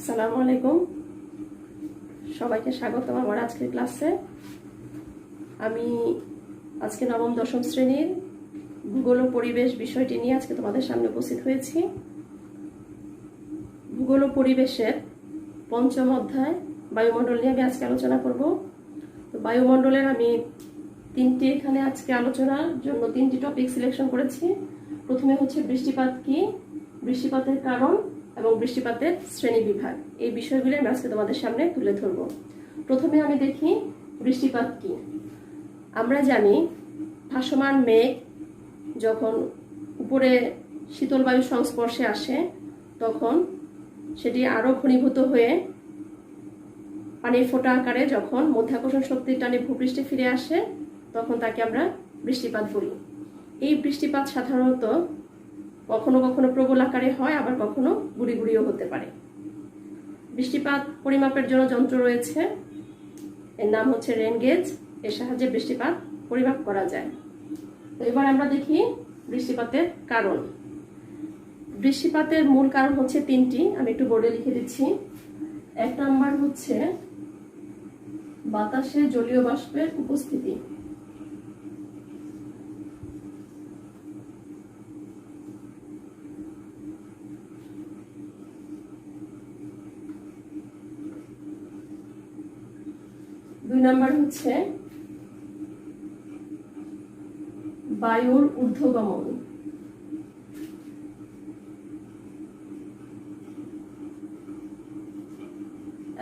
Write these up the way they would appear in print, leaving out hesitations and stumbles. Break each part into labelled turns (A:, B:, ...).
A: আসসালামু আলাইকুম, সবাইকে স্বাগতম আমার আজকের ক্লাসে। আমি আজকে নবম দশম শ্রেণীর ভূগোল ও পরিবেশ বিষয়টি নিয়ে আজকে তোমাদের সামনে উপস্থিত হয়েছি। ভূগোল ও পরিবেশের পঞ্চম অধ্যায় বায়ুমণ্ডল নিয়ে আমি আজকে আলোচনা করব। তো বায়ুমণ্ডলের আমি তিনটি এখানে আজকে আলোচনার জন্য তিনটি টপিক সিলেকশন করেছি। প্রথমে হচ্ছে বৃষ্টিপাত কি, বৃষ্টিপাতের কারণ এবং বৃষ্টিপাতের শ্রেণী বিভাগ। এই বিষয়গুলো আমি আজকে তোমাদের সামনে তুলে ধরব। প্রথমে আমি দেখি বৃষ্টিপাত কি। আমরা জানি ভাসমান মেঘ যখন উপরে শীতল বায়ুর সংস্পর্শে আসে তখন সেটি আরো ঘনীভূত হয়ে পানির ফোঁটা আকারে যখন মধ্যাকর্ষণ শক্তির টানে ভূপৃষ্ঠে ফিরে আসে তখন তাকে আমরা বৃষ্টিপাত বলি। এই বৃষ্টিপাত সাধারণত কখনো কখনো প্রবল আকারে হয়, আবার কখনো গুড়ি গুড়িও হতে পারে। বৃষ্টিপাত পরিমাপের জন্য যন্ত্র রয়েছে, এর নাম হচ্ছে রেন গেজ। এর সাহায্যে বৃষ্টিপাত পরিমাপ করা যায়। তো এবার আমরা দেখি বৃষ্টিপাতের কারণ। বৃষ্টিপাতের মূল কারণ হচ্ছে তিনটি, আমি একটু বোর্ডে লিখে দিচ্ছি। এক নাম্বার হচ্ছে বাতাসে জলীয় বাষ্পের উপস্থিতি। দুই নাম্বার হচ্ছে বায়ুর ঊর্ধ্বগমন।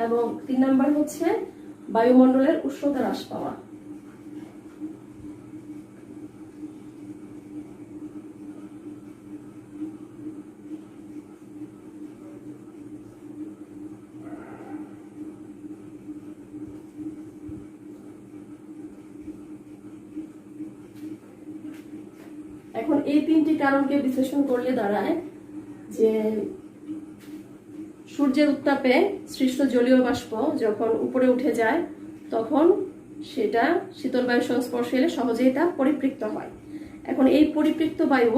A: এবং তিন নাম্বার হচ্ছে বায়ুমণ্ডলের উষ্ণতা হ্রাস পাওয়া। এখন এই তিনটি কারণকে বিশ্লেষণ করলে দাঁড়ায় যে সূর্যের উত্তাপে সৃষ্ট জলীয় বাষ্প যখন উপরে উঠে যায় তখন সেটা শীতল বায়ুর সংস্পর্শে এলে সহজেই তা পরিপৃক্ত হয়। এখন এই পরিপৃক্ত বায়ু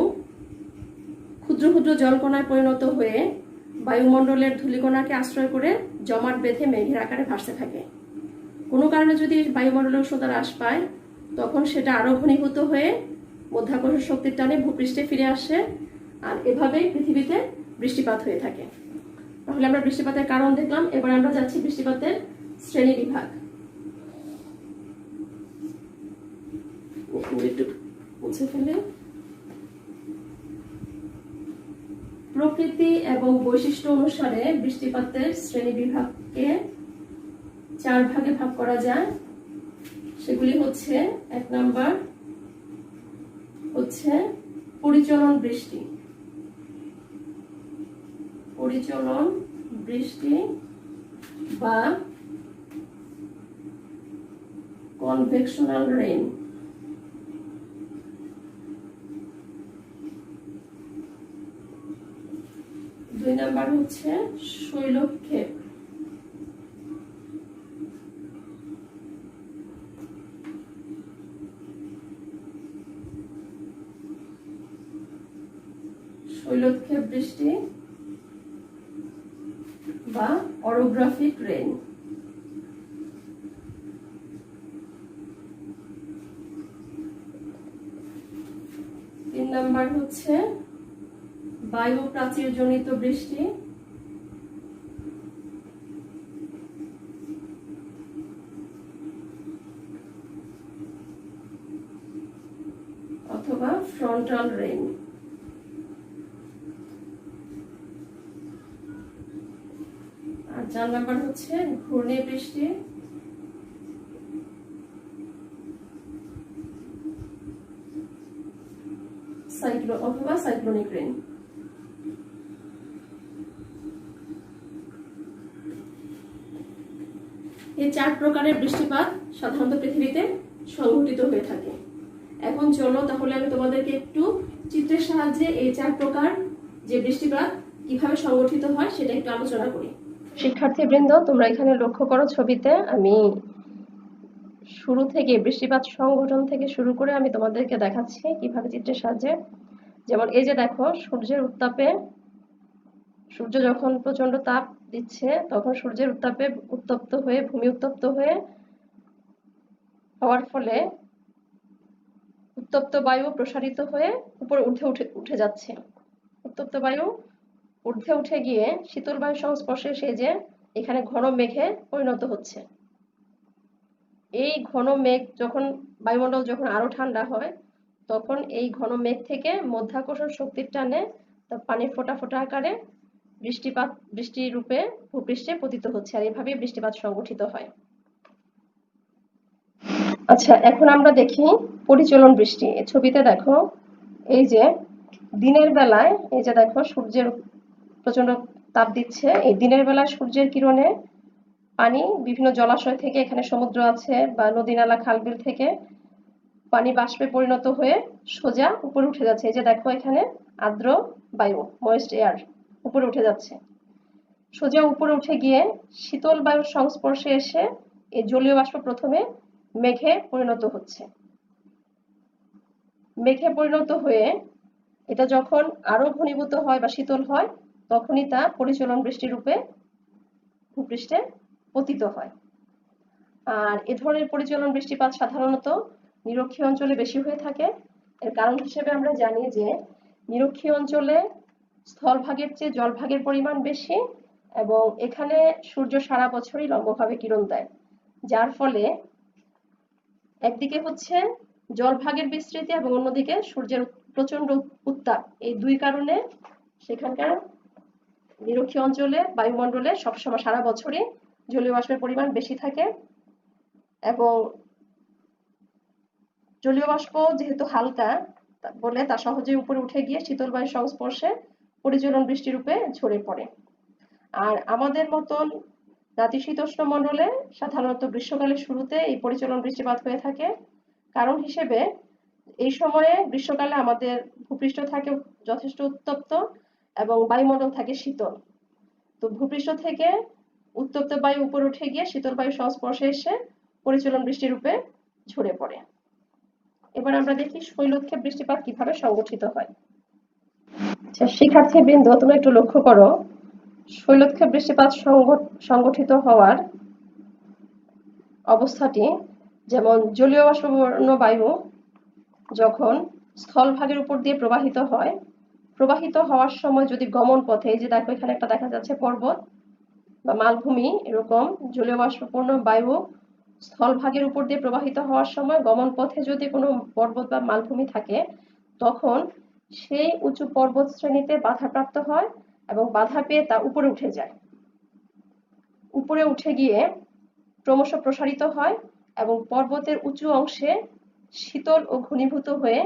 A: ক্ষুদ্র ক্ষুদ্র জলকণায় পরিণত হয়ে বায়ুমণ্ডলের ধূলিকণাকে আশ্রয় করে জমাট বেঁধে মেঘের আকারে ভাসতে থাকে। কোনো কারণে যদি বায়ুমণ্ডলের উষ্ণতা হ্রাস পায় তখন সেটা আরো ঘনীভূত হয়ে মধ্যাকর্ষণ শক্তির টানে ভূপৃষ্ঠে ফিরে আসে, আর এভাবেই পৃথিবীতে বৃষ্টিপাত হয়ে থাকে। তাহলে আমরা বৃষ্টিপাতের কারণ দেখলাম, এবার আমরা যাচ্ছি বৃষ্টিপাতের শ্রেণী বিভাগ। একটু মুছে ফেলে। প্রকৃতি এবং বৈশিষ্ট্য অনুসারে বৃষ্টিপাতের শ্রেণী বিভাগকে চার ভাগে ভাগ করা যায়। সেগুলি হচ্ছে, এক নাম্বার হচ্ছে পরিচলন বৃষ্টি। পরিচলন বৃষ্টি বা কনভেকশনাল রেইন। দুই নাম্বার হচ্ছে শৈলক্ষেপ। শৈলক্ষেপ বৃষ্টি বা অরোগ্রাফিক রেইন। তিন নাম্বার হচ্ছে বায়ু প্রাচীর জনিত বৃষ্টি অথবা ফ্রন্টাল রেইন। আর চার নাম্বার হচ্ছে ঘূর্ণি বৃষ্টি অথবা সাইক্লোনিক রেইন। এই চার প্রকারের বৃষ্টিপাত সাধারণত পৃথিবীতে সংঘটিত হয়ে থাকে। এখন চলো তাহলে আমি তোমাদেরকে একটু চিত্রের সাহায্যে এই চার প্রকার যে বৃষ্টিপাত কিভাবে সংগঠিত হয় সেটা একটু আলোচনা করি। শিক্ষার্থীবৃন্দ, তোমরা এখানে লক্ষ্য করো ছবিতে আমি শুরু থেকে বৃষ্টিপাত সংঘটন থেকে শুরু করে আমি তোমাদেরকে দেখাচ্ছি কিভাবে চিত্রের সাহায্যে। যেমন এই যে দেখো, সূর্যের উত্তাপে সূর্য যখন প্রচন্ড তাপ দিচ্ছে তখন সূর্যের উত্তাপে উত্তপ্ত হয়ে ভূমি উত্তপ্ত হওয়ার ফলে উত্তপ্ত বায়ু প্রসারিত হয়ে উপরে উঠে যাচ্ছে। উত্তপ্ত বায়ু ঊর্ধ্বে উঠে গিয়ে শীতল বায়ুর সংস্পর্শে এসে যে এখানে ঘন মেঘে পরিণত হচ্ছে। এই ঘন মেঘ যখন বায়ুমণ্ডল যখন আরো ঠান্ডা হয় তখন এই ঘন মেঘ থেকে মধ্যাকর্ষণ শক্তির টানে পানি ফোঁটা ফোঁটা আকারে বৃষ্টি রূপে ভূপৃষ্ঠে পতিত হচ্ছে, আর এভাবে বৃষ্টিপাত সংগঠিত হয়। আচ্ছা, এখন আমরা দেখি পরিচলন বৃষ্টি। এই ছবিতে দেখো, এই যে দিনের বেলায় এই যে দেখো সূর্যের প্রচন্ড তাপ দিচ্ছে, এই দিনের বেলায় সূর্যের কিরণে পানি বিভিন্ন জলাশয় থেকে, এখানে সমুদ্র আছে বা নদী নালা খালবিল থেকে পানি বাষ্পে পরিণত হয়ে সোজা উপরে উঠে যাচ্ছে। এই যে দেখো এখানে আর্দ্র বায়ু, ময়েস্ট এয়ার উপরে উঠে যাচ্ছে। সোজা উপরে উঠে গিয়ে শীতল বায়ুর সংস্পর্শে এসে এই জলীয় বাষ্প প্রথমে মেঘে পরিণত হচ্ছে। মেঘে পরিণত হয়ে এটা যখন আরো ঘনীভূত হয় বা শীতল হয় তখনই তা পরিচলন বৃষ্টি রূপে ভূপৃষ্ঠে পতিত হয়। আর এ ধরনের পরিচলন বৃষ্টিপাত সাধারণত নিরক্ষীয় অঞ্চলে বেশি হয়ে থাকে। এর কারণ হিসেবে আমরা জানি যে নিরক্ষীয় অঞ্চলে স্থলভাগের চেয়ে জলভাগের পরিমাণ বেশি এবং এখানে সূর্য সারা বছরই লম্বভাবে কিরণ দেয়, যার ফলে একদিকে হচ্ছে জলভাগের বিস্তৃতি এবং অন্যদিকে সূর্যের প্রচন্ড উত্তাপ, এই দুই কারণে সেখানকার নিরক্ষীয় অঞ্চলে বায়ুমণ্ডলে সবসময় সারা বছরই জলীয় বাষ্পের পরিমাণ বেশি থাকে এবং জলীয় বাষ্প যেহেতু হালকা বলে তা সহজে উপরে উঠে গিয়ে শীতল বায়ুর সংস্পর্শে পরিচলন বৃষ্টি রূপে ঝরে পড়ে। আর আমাদের মতন নাতিশীতোষ্ণ মণ্ডলে সাধারণত গ্রীষ্মকালের শুরুতে এই পরিচলন বৃষ্টিপাত হয়ে থাকে। কারণ হিসেবে এই সময়ে গ্রীষ্মকালে আমাদের ভূপৃষ্ঠ থাকে যথেষ্ট উত্তপ্ত এবং বায়ুমণ্ডল থাকে শীতল। তো ভূপৃষ্ঠ থেকে উত্তপ্ত বায়ু উপরে উঠে গিয়ে শীতল বায়ুর সংস্পর্শে এসে পরিচলন বৃষ্টি রূপে ঝরে পড়ে। এবার আমরা দেখি শৈলক্ষেপ বৃষ্টিপাত কিভাবে সংগঠিত হয়। আচ্ছা, শিক্ষার্থীবৃন্দ তোমরা একটু লক্ষ্য করো, শৈলক্ষেপ বৃষ্টিপাত সংগঠিত হওয়ার অবস্থাটি যেমন জলীয় বাষ্পবর্ণ বায়ু যখন স্থলভাগের উপর দিয়ে প্রবাহিত হওয়ার সময় যদি গমন পথে, এই যে দেখো এখানে একটা দেখা যাচ্ছে পর্বত বা মালভূমি, এরকম জলীয় বাষ্পপূর্ণ বায়ু স্থলভাগের উপর দিয়ে প্রবাহিত হওয়ার সময় গমন পথে যদি কোনো পর্বত বা মালভূমি থাকে তখন সেই উঁচু পর্বত শ্রেণীতে বাধাপ্রাপ্ত হয় এবং বাধা পেয়ে তা উপরে উঠে যায়। উপরে উঠে গিয়ে ক্রমশ প্রসারিত হয় এবং পর্বতের উঁচু অংশে শীতল ও ঘনীভূত হয়ে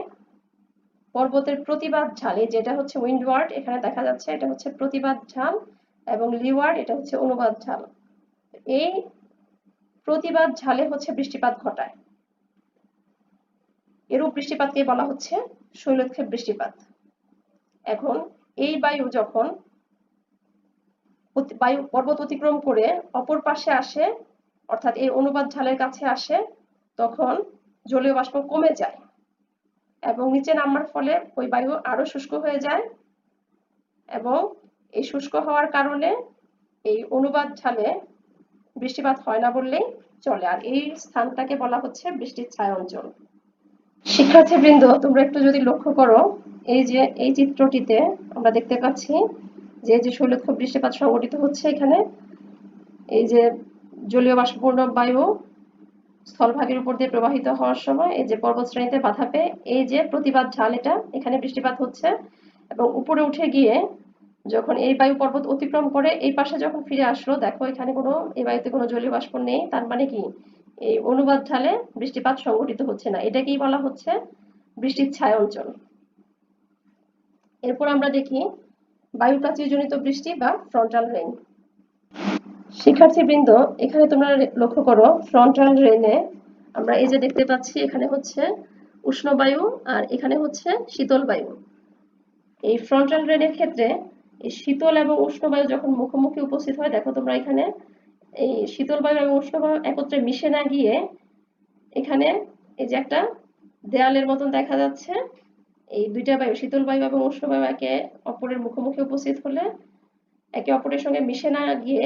A: পর্বতের প্রতিবাদ ঢালে, যেটা হচ্ছে উইন্ডওয়ার্ড, এখানে দেখা যাচ্ছে এটা হচ্ছে প্রতিবাদ ঢাল এবং লিওয়ার্ড এটা হচ্ছে অনুবাদ ঢাল। এই প্রতিবাদ ঢালে হচ্ছে বৃষ্টিপাত ঘটায়। এরূপ বৃষ্টিপাতকে বলা হচ্ছে শৈলক্ষেপ বৃষ্টিপাত। এখন এই বায়ু যখন পর্বত অতিক্রম করে অপর পাশে আসে, অর্থাৎ এই অনুবাদ ঢালের কাছে আসে, তখন জলীয় বাষ্প কমে যায় এবং নিচে নামার ফলে ওই বায়ু আরো শুষ্ক হয়ে যায় এবং এই শুষ্ক হওয়ার কারণে এই অনুবাদ ঢালে বৃষ্টিপাত হয় না বললেই চলে। আর এই স্থানটাকে বলা হচ্ছে বৃষ্টির ছায়া অঞ্চল। শিক্ষার্থীবৃন্দ তোমরা একটু যদি লক্ষ্য করো, এই যে এই চিত্রটিতে আমরা দেখতে পাচ্ছি যে শৈলক্ষেপ বৃষ্টিপাত সংঘটিত হচ্ছে এখানে, এই যে জলীয় বাষ্পপূর্ণ বায়ু স্থলভাগের উপর দিয়ে প্রবাহিত হওয়ার সময় এই যে পর্বতশ্রেণীতে বাধা পেয়ে এই যে প্রতিবাদ ঢাল, এটা এখানে বৃষ্টিপাত হচ্ছে এবং উপরে উঠে গিয়ে যখন এই বায়ু পর্বত অতিক্রম করে এই পাশে যখন ফিরে আসলো, দেখো এখানে এই বায়ুতে কোনো জলীয় বাষ্প নেই, তার মানে কি এই অনুবাদ ঢালে বৃষ্টিপাত সংঘটিত হচ্ছে না। এটাকেই বলা হচ্ছে বৃষ্টির ছায়া অঞ্চল। এরপর আমরা দেখি বায়ুপ্রাচীরজনিত বৃষ্টি বা ফ্রন্টাল রেইন। শিক্ষার্থীবৃন্দ এখানে তোমরা লক্ষ্য করো, ফ্রন্টাল রেইনে আমরা এই যে দেখতে পাচ্ছি এখানে হচ্ছে উষ্ণ বায়ু আর এখানে হচ্ছে শীতল বায়ু। এই ফ্রন্টাল রেইনের ক্ষেত্রে এই শীতল এবং উষ্ণ বায়ু যখন মুখোমুখি উপস্থিত হয়, দেখো তোমরা এখানে এই শীতল বায়ু এবং উষ্ণ বায়ু একত্রে মিশে না গিয়ে এখানে এই যে একটা দেয়ালের মতন দেখা যাচ্ছে। এই দুইটা বায়ু, শীতল বায়ু এবং উষ্ণ বায়ু একে অপরের মুখোমুখি উপস্থিত হলে একে অপরের সঙ্গে মিশে না গিয়ে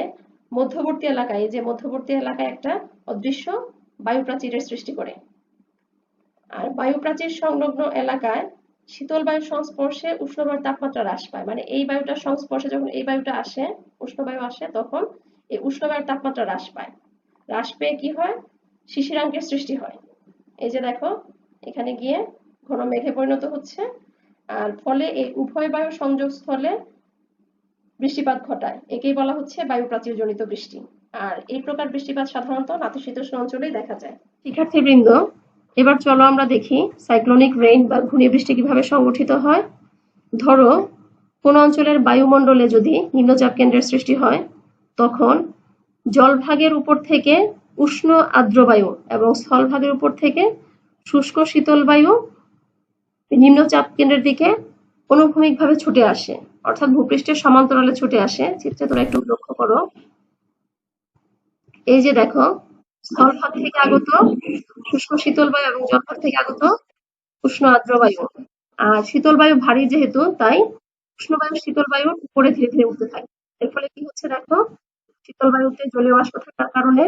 A: মধ্যবর্তী এলাকায়, যে মধ্যবর্তী এলাকায় একটা অদৃশ্য বায়ু প্রাচীরের সৃষ্টি করে। আর বায়ু প্রাচীর সংলগ্ন এলাকায় শীতল বায়ুর সংস্পর্শে উষ্ণ বায়ুর তাপমাত্রা হ্রাস পায়। মানে এই বায়ুটার সংস্পর্শে যখন এই বায়ুটা আসে, উষ্ণ বায়ু আসে, তখন এই উষ্ণ বায়ুর তাপমাত্রা হ্রাস পায়। হ্রাস পেয়ে কি হয়? শিশিরাঙ্কের সৃষ্টি হয়। এই যে দেখো, এখানে গিয়ে ঘন মেঘে পরিণত হচ্ছে, আর ফলে এই উভয় বায়ু সংযোগস্থলে বৃষ্টিপাত ঘটায়। একেই বলা হচ্ছে বায়ু প্রাচীর জনিত বৃষ্টি। আর এই প্রকার বৃষ্টিপাত সাধারণত নাতিশীতোষ্ণ অঞ্চলেই দেখা যায়। শিক্ষার্থীবৃন্দ, এবার চলো আমরা দেখি সাইক্লোনিক রেইন বা ঘূর্ণিবৃষ্টি কিভাবে সংগঠিত হয়। ধরো কোন অঞ্চলের বায়ুমণ্ডলে যদি নিম্নচাপ কেন্দ্রের সৃষ্টি হয়, তখন জলভাগের উপর থেকে উষ্ণ আর্দ্র বায়ু এবং স্থলভাগের উপর থেকে শুষ্ক শীতল বায়ু নিম্নচাপ কেন্দ্রের দিকে অনুভূমিকভাবে ছুটে আসে, অর্থাৎ ভূপৃষ্ঠের সমান্তরালে ছুটে আসে। চিত্রে তোমরা একটু লক্ষ্য করো। এই যে দেখো, স্থলভাগ থেকে আগত শুষ্ক শীতল বায়ু এবং জলভাগ থেকে আগত উষ্ণ আর্দ্র বায়ু। আর শীতল বায়ু ভারী যেহেতু, তাই উষ্ণ বায়ু শীতল বায়ুর উপরে ধীরে ধীরে উঠতে থাকে। এর ফলে কি হচ্ছে দেখো, শীতল বায়ুতে জলীয় বাষ্প থাকার কারণে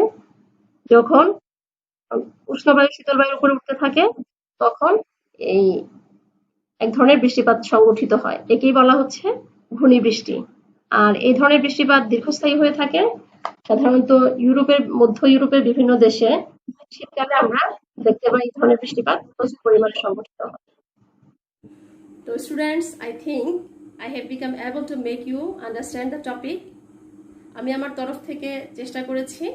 A: যখন উষ্ণ বায়ু শীতল বায়ুর উপরে উঠতে থাকে, তখন এই এক ধরনের বৃষ্টিপাত সংগঠিত হয়। একেই বলা হচ্ছে ঘূর্ণিবৃষ্টি। আর এই ধরনের বৃষ্টিপাত দীর্ঘস্থায়ী হয়ে থাকে সাধারণত ইউরোপের, মধ্য ইউরোপের বিভিন্ন দেশে। শীতকালে আমরা দেখতে পাই এই ধরনের বৃষ্টিপাত প্রচুর পরিমাণে সংগঠিত হয়। তো students, I think I have become able to make you understand the topic. আমি আমার তরফ থেকে চেষ্টা করেছি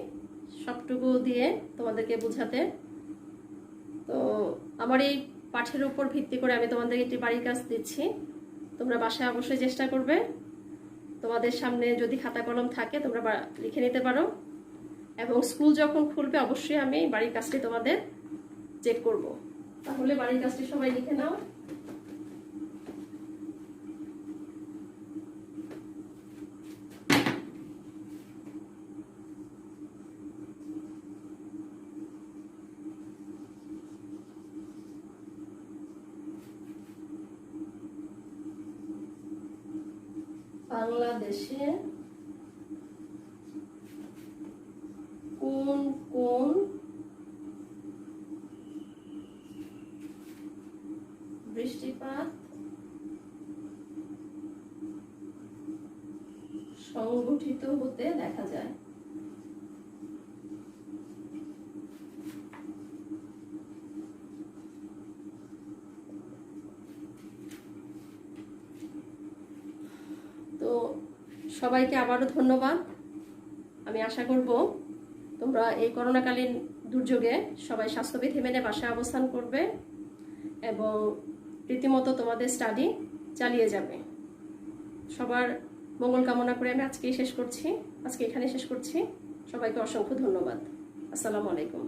A: সবটুকু দিয়ে তোমাদেরকে বোঝাতে। তো আমার এই পাঠের উপর ভিত্তি করে আমি তোমাদেরকে একটি বাড়ির কাজ দিচ্ছি। তোমরা বাসায় অবশ্যই চেষ্টা করবে। তোমাদের সামনে যদি খাতা কলম থাকে তোমরা লিখে নিতে পারো, এবং স্কুল যখন খুলবে অবশ্যই আমি বাড়ির কাজটি তোমাদের চেক করব। তাহলে বাড়ির কাজটি সবাই লিখে নাও। বাংলাদেশে কোন কোন বৃষ্টিপাত সংগঠিত হতে দেখা যায়? তো সবাইকে আবারও ধন্যবাদ। আমি আশা করব তোমরা এই করোনাকালীন দুর্যোগে সবাই স্বাস্থ্যবিধি মেনে বাসায় অবস্থান করবে এবং রীতিমতো তোমাদের স্টাডি চালিয়ে যাবে। সবার মঙ্গল কামনা করে আমি আজকে এখানে শেষ করছি। সবাইকে অসংখ্য ধন্যবাদ। আসসালামু আলাইকুম।